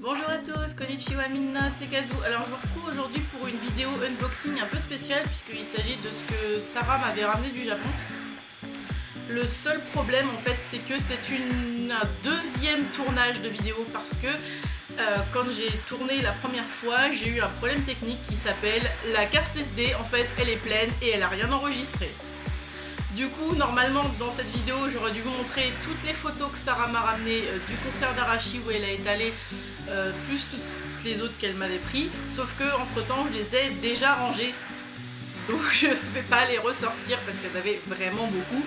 Bonjour à tous, konnichiwa minna, c'est Kazu. Alors je vous retrouve aujourd'hui pour une vidéo unboxing un peu spéciale puisqu'il s'agit de ce que Sarah m'avait ramené du Japon. Le seul problème en fait c'est que c'est un deuxième tournage de vidéo parce que quand j'ai tourné la première fois j'ai eu un problème technique qui s'appelle la carte SD en fait elle est pleine et elle a rien enregistré. Du coup, normalement, dans cette vidéo, j'aurais dû vous montrer toutes les photos que Sarah m'a ramenées du concert d'Arashi où elle a étalé, plus toutes les autres qu'elle m'avait pris. Sauf que, entre-temps, je les ai déjà rangées. Donc, je ne vais pas les ressortir parce qu'il y en avait vraiment beaucoup.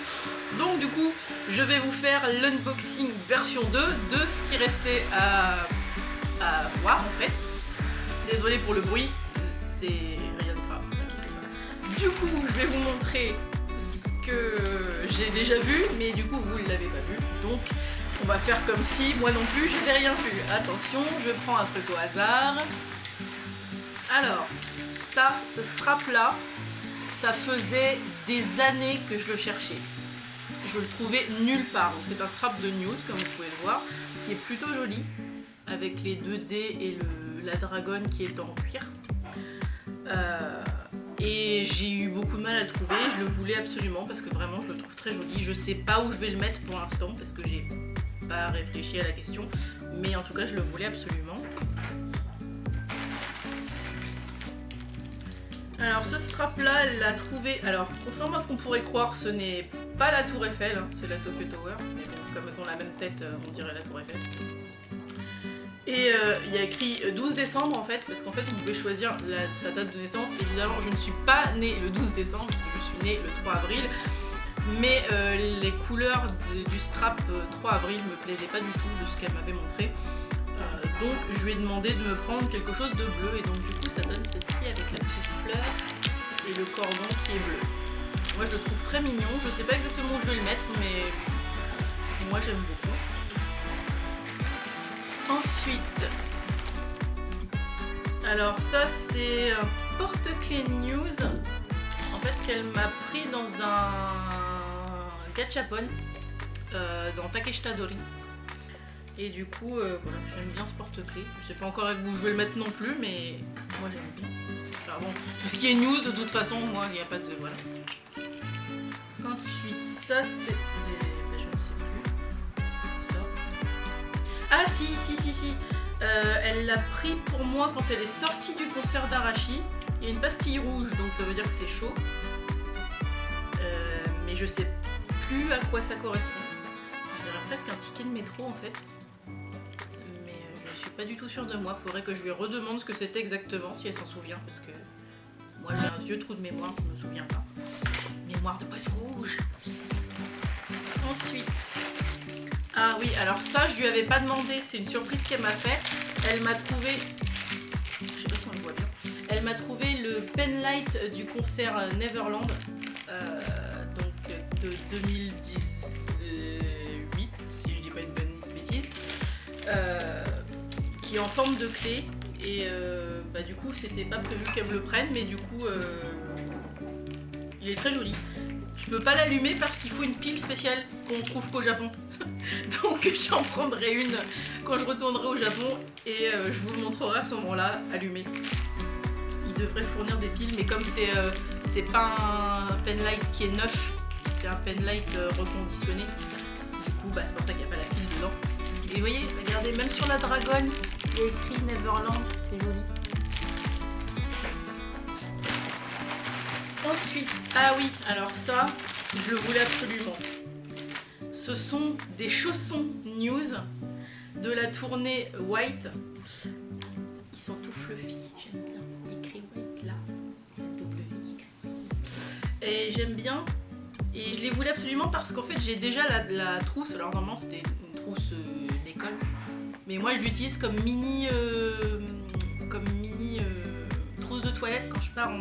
Donc, du coup, je vais vous faire l'unboxing version 2 de ce qui restait à voir, en fait. Désolée pour le bruit, c'est rien de grave. Du coup, je vais vous montrer que j'ai déjà vu, mais du coup vous ne l'avez pas vu, donc on va faire comme si moi non plus je n'ai rien vu. Attention, je prends un truc au hasard. Alors ça, ce strap là, ça faisait des années que je le cherchais, je le trouvais nulle part. C'est un strap de News comme vous pouvez le voir, qui est plutôt joli avec les 2D et la dragonne qui est en cuir. Et j'ai eu beaucoup de mal à le trouver, je le voulais absolument parce que vraiment je le trouve très joli. Je sais pas où je vais le mettre pour l'instant parce que j'ai pas réfléchi à la question, mais en tout cas je le voulais absolument. Alors ce strap là, elle l'a trouvé, alors contrairement à ce qu'on pourrait croire, ce n'est pas la tour Eiffel, hein, c'est la Tokyo Tower, mais bon, comme elles ont la même tête, on dirait la tour Eiffel. Et il y a écrit 12 décembre en fait, parce qu'en fait on pouvait choisir sa date de naissance. Évidemment je ne suis pas née le 12 décembre, parce que je suis née le 3 avril. Mais les couleurs du strap 3 avril me plaisaient pas du tout de ce qu'elle m'avait montré. Donc je lui ai demandé de me prendre quelque chose de bleu. Et donc du coup ça donne ceci avec la petite fleur et le cordon qui est bleu. Moi je le trouve très mignon, je sais pas exactement où je vais le mettre, mais moi j'aime beaucoup. Ensuite, alors ça c'est un porte-clés News en fait qu'elle m'a pris dans un gachapon dans Takeshita Dori. Et du coup voilà, j'aime bien ce porte-clés. Je sais pas encore où je vais le mettre non plus, mais moi j'aime bien. Alors bon, tout ce qui est news de toute façon, moi il n'y a pas de voilà. Ensuite ça c'est ah si, elle l'a pris pour moi quand elle est sortie du concert d'Arashi. Il y a une pastille rouge, donc ça veut dire que c'est chaud. Mais je sais plus à quoi ça correspond. Je dirais presque un ticket de métro en fait. Mais je suis pas du tout sûre de moi. Faudrait que je lui redemande ce que c'était exactement, si elle s'en souvient. Parce que moi j'ai un vieux trou de mémoire, je me souviens pas. Mémoire de poisson rouge. Ensuite... ah oui, alors ça je lui avais pas demandé, c'est une surprise qu'elle m'a fait. Elle m'a trouvé, je sais pas si on le voit bien, elle m'a trouvé le penlight du concert Neverland, donc de 2018, si je dis pas une bonne bêtise, qui est en forme de clé. Et bah du coup c'était pas prévu qu'elle me le prenne, mais du coup il est très joli. Je peux pas l'allumer parce qu'il faut une pile spéciale qu'on trouve qu'au Japon. Donc j'en prendrai une quand je retournerai au Japon et je vous le montrerai à ce moment-là, allumé. Il devrait fournir des piles, mais comme c'est pas un penlight qui est neuf, c'est un penlight reconditionné. Du coup, bah, c'est pour ça qu'il n'y a pas la pile dedans. Et vous voyez, regardez, même sur la dragonne, il y a écrit Neverland, c'est joli. Ensuite, ah oui, alors ça, je le voulais absolument. Ce sont des chaussons News de la tournée White. Ils sont tout fluffy, j'aime bien. Écrit White là, double V. Et j'aime bien. Et je les voulais absolument parce qu'en fait j'ai déjà la trousse. Alors normalement c'était une trousse d'école. Mais moi je l'utilise comme mini trousse de toilette quand je pars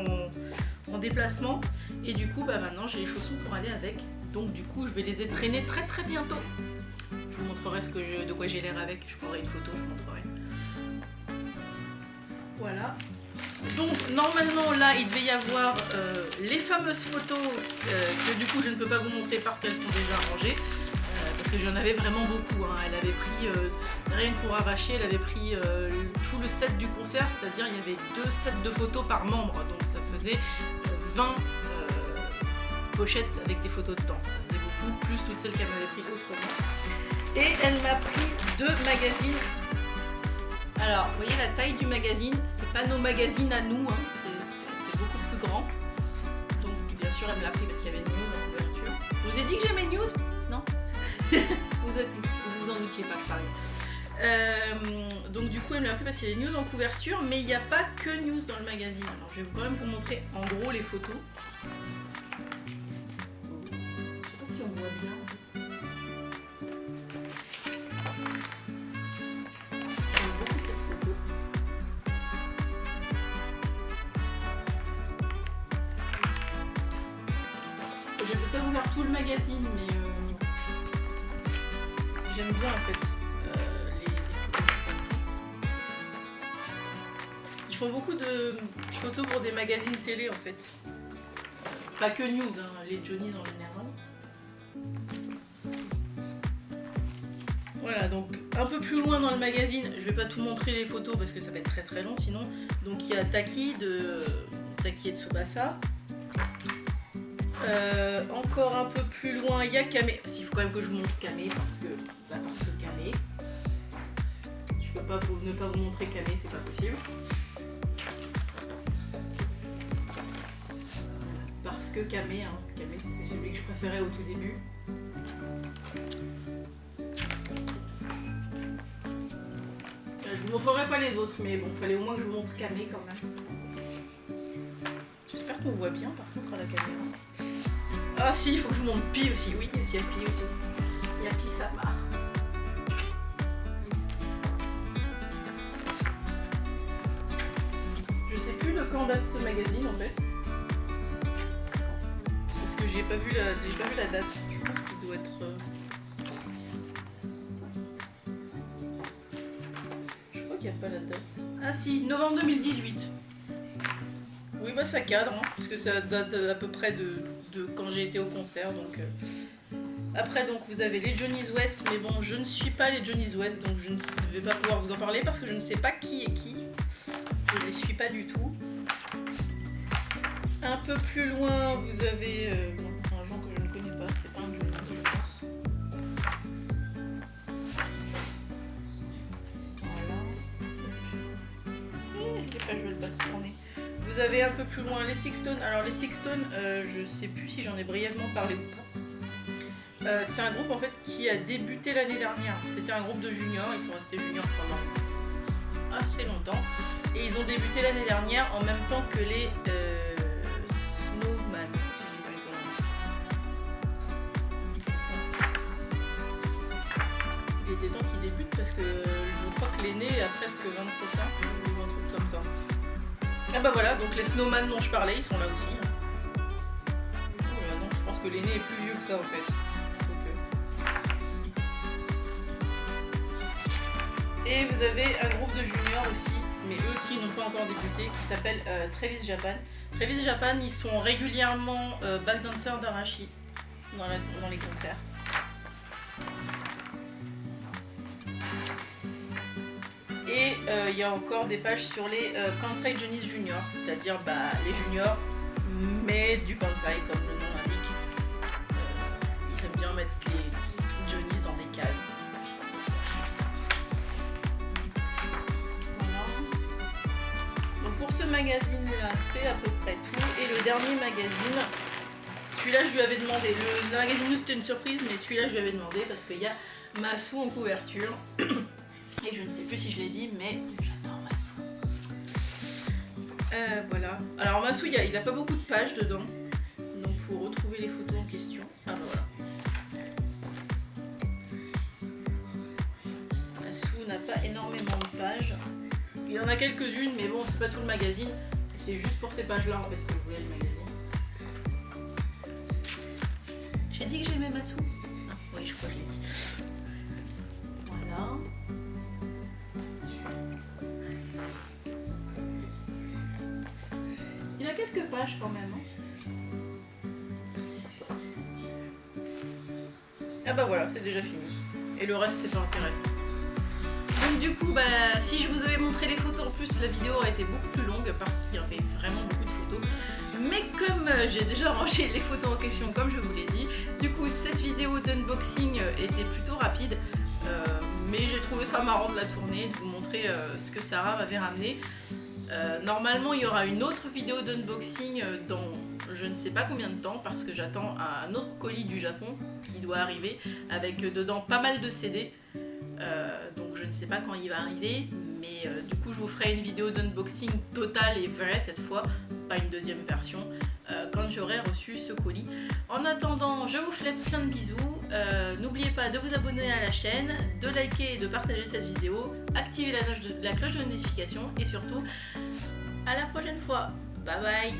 en déplacement. Et du coup bah maintenant j'ai les chaussons pour aller avec. Donc du coup je vais les traîner très très bientôt. Je vous montrerai de quoi j'ai l'air avec. Je prendrai une photo, je vous montrerai. Voilà. Donc normalement là il devait y avoir les fameuses photos que du coup je ne peux pas vous montrer parce qu'elles sont déjà rangées. parce que j'en avais vraiment beaucoup. Hein. Elle avait pris, rien que pour arracher, elle avait pris tout le set du concert, c'est-à-dire il y avait 2 sets de photos par membre, donc ça faisait 20 pochettes avec des photos dedans. Ça faisait beaucoup, plus toutes celles qu'elle m'avait pris autrement. Et elle m'a pris 2 magazines. Alors, vous voyez la taille du magazine, c'est pas nos magazines à nous, hein. C'est beaucoup plus grand. Donc bien sûr elle me l'a pris parce qu'il y avait une news en couverture. Je vous ai dit que j'aimais news? Non. vous en doutiez pas, je parie. Donc du coup elle me l'a pris parce qu'il y a des news en couverture, mais il n'y a pas que news dans le magazine. Alors je vais quand même vous montrer en gros les photos. Je sais pas si on voit bien. J'aime beaucoup cette photo. Je ne vais pas vous faire tout le magazine, mais j'aime bien en fait les photos. Ils font beaucoup de photos pour des magazines télé en fait. Pas que news, hein, les Johnnies en général. Voilà, donc un peu plus loin dans le magazine, je vais pas tout montrer les photos parce que ça va être très très long sinon. Donc il y a Taki et Tsubasa. Encore un peu plus loin, il y a Kame. Il faut quand même que je vous montre Kame parce que Kame. Je peux pas ne pas vous montrer Kame, c'est pas possible. Parce que Kame, hein, Kame c'était celui que je préférais au tout début. Je vous montrerai pas les autres, mais bon, fallait au moins que je vous montre Kame quand même. J'espère qu'on voit bien par contre à la caméra. Ah si, il faut que je vous montre Pi aussi. Oui, il y a Pi aussi. Il y a Pi Sama. Je sais plus de quand date ce magazine en fait. Parce que j'ai pas vu la date. Je pense qu'il doit être... Je crois qu'il n'y a pas la date. Ah si, novembre 2018. Oui bah ça cadre, hein, parce que ça date à peu près de quand j'ai été au concert. Donc après donc vous avez les Johnnies West, mais bon je ne suis pas les Johnnies West, donc je ne vais pas pouvoir vous en parler parce que je ne sais pas qui est qui. Je ne les suis pas du tout. Un peu plus loin vous avez un genre que je ne connais pas, c'est pas un Johnny je pense. Voilà. Les pages veulent pas se tourner. Vous avez un peu plus loin les Sixtones. Alors les Sixtones, je sais plus si j'en ai brièvement parlé ou pas. C'est un groupe en fait qui a débuté l'année dernière. C'était un groupe de juniors, ils sont restés juniors pendant assez longtemps. Et ils ont débuté l'année dernière en même temps que les Snowman. Si je dis pas les conneries. Il était temps qu'ils débutent parce que je crois que l'aîné a presque 27 ans ou un truc comme ça. Ah bah voilà, donc les Snowman dont je parlais, ils sont là aussi. Voilà, donc je pense que l'aîné est plus vieux que ça en fait. Et vous avez un groupe de juniors aussi, mais eux qui n'ont pas encore débuté, qui s'appelle Travis Japan. Travis Japan, ils sont régulièrement backdancers d'Arashi dans les concerts. Et il y a encore des pages sur les Kansai Johnnies Juniors, c'est-à-dire les juniors, mais du Kansai, comme le nom l'indique. Ils aiment bien mettre les Johnnies dans des cases. Voilà. Donc pour ce magazine-là, c'est à peu près tout. Et le dernier magazine, celui-là je lui avais demandé. Le magazine nous c'était une surprise, mais celui-là je lui avais demandé parce qu'il y a Masu en couverture. Et je ne sais plus si je l'ai dit, mais j'adore Masu. Voilà. Alors Masu, il n'a pas beaucoup de pages dedans. Donc il faut retrouver les photos en question. Ah bah voilà. Masu n'a pas énormément de pages. Il en a quelques-unes, mais bon, c'est pas tout le magazine. C'est juste pour ces pages-là en fait que je voulais le magazine. J'ai dit que j'aimais Masu? Non, oui, je crois que je l'ai dit. Voilà. Il a quelques pages quand même. Hein. Ah bah voilà, c'est déjà fini. Et le reste, c'est pas intéressant. Donc du coup, si je vous avais montré les photos en plus, la vidéo aurait été beaucoup plus longue parce qu'il y avait vraiment beaucoup de photos. Mais comme j'ai déjà rangé les photos en question, comme je vous l'ai dit, du coup cette vidéo d'unboxing était plutôt rapide. Mais j'ai trouvé ça marrant de la tourner, de vous montrer ce que Sarah m'avait ramené. Normalement il y aura une autre vidéo d'unboxing dans je ne sais pas combien de temps parce que j'attends un autre colis du Japon qui doit arriver avec dedans pas mal de CD. Donc je ne sais pas quand il va arriver, mais du coup je vous ferai une vidéo d'unboxing totale et vraie cette fois, pas une deuxième version, quand j'aurai reçu ce colis. En attendant, je vous fais plein de bisous, n'oubliez pas de vous abonner à la chaîne, de liker et de partager cette vidéo, activer la cloche de notification et surtout, à la prochaine fois, bye bye.